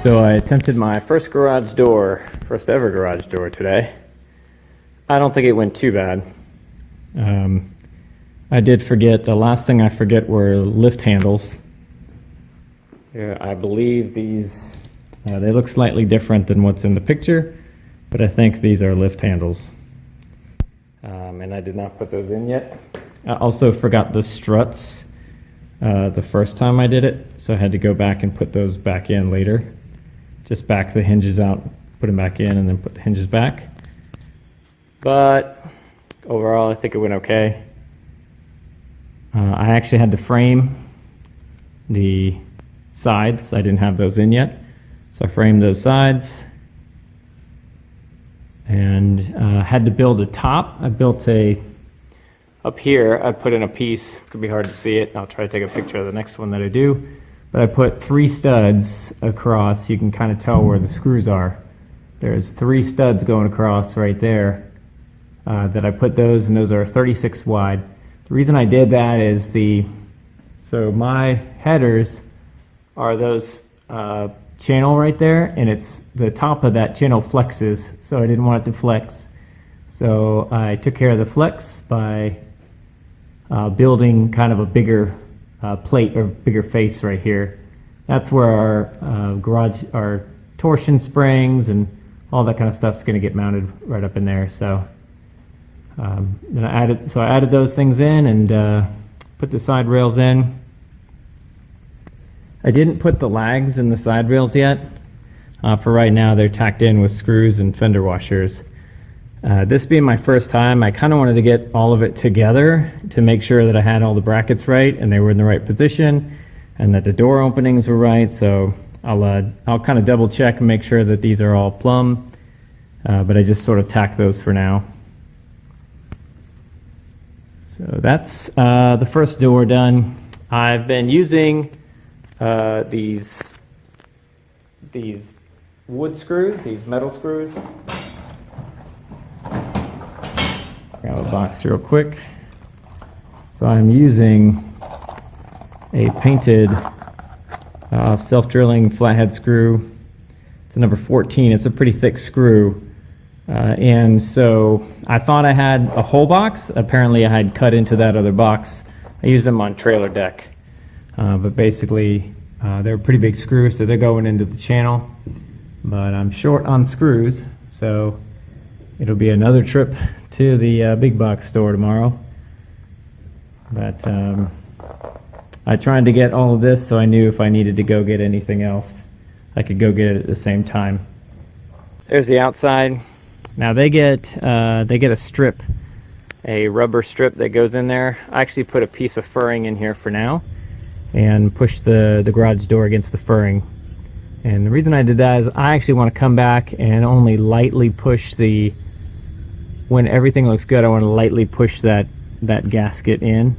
So I attempted my first ever garage door today. I don't think it went too bad. I did forget, the last thing I forget were lift handles. Yeah, I believe these, they look slightly different than what's in the picture, but I think these are lift handles. And I did not put those in yet. I also forgot the struts the first time I did it, so I had to go back and put those back in later. Just back the hinges out, put them back in, and then put the hinges back. But overall, I think it went okay. I actually had to frame the sides. I didn't have those in yet, so I framed those sides and had to build a top. I built up here, I put in a piece. It's gonna be hard to see it. I'll try to take a picture of the next one that I do. But I put 3 studs across. You can kind of tell where the screws are. There's 3 studs going across right there that I put those, and those are 36 wide. The reason I did that is so my headers are those channel right there, and it's the top of that channel flexes, so I didn't want it to flex. So I took care of the flex by building kind of a bigger plate or bigger face right here. That's where our torsion springs and all that kind of stuff is going to get mounted right up in there. So then I added those things in and put the side rails in. I didn't put the lags in the side rails yet. For right now, they're tacked in with screws and fender washers. This being my first time, I kind of wanted to get all of it together to make sure that I had all the brackets right and they were in the right position and that the door openings were right. So I'll kind of double check and make sure that these are all plumb, but I just sort of tack those for now. So that's the first door done. I've been using these wood screws, these metal screws. Grab a box real quick. So I'm using a painted self-drilling flathead screw. It's a number 14. It's a pretty thick screw. And so I thought I had a whole box. Apparently I had cut into that other box. I used them on trailer deck. But basically they're pretty big screws, so they're going into the channel. But I'm short on screws, so it'll be another trip to the big box store tomorrow. But I tried to get all of this so I knew if I needed to go get anything else, I could go get it at the same time. There's the outside. Now they get a strip, a rubber strip that goes in there. I actually put a piece of furring in here for now and push the garage door against the furring. And the reason I did that is I actually want to come back and only lightly push when everything looks good, I want to lightly push that gasket in.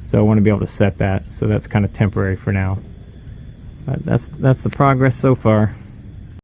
So I want to be able to set that. So that's kind of temporary for now. But that's the progress so far.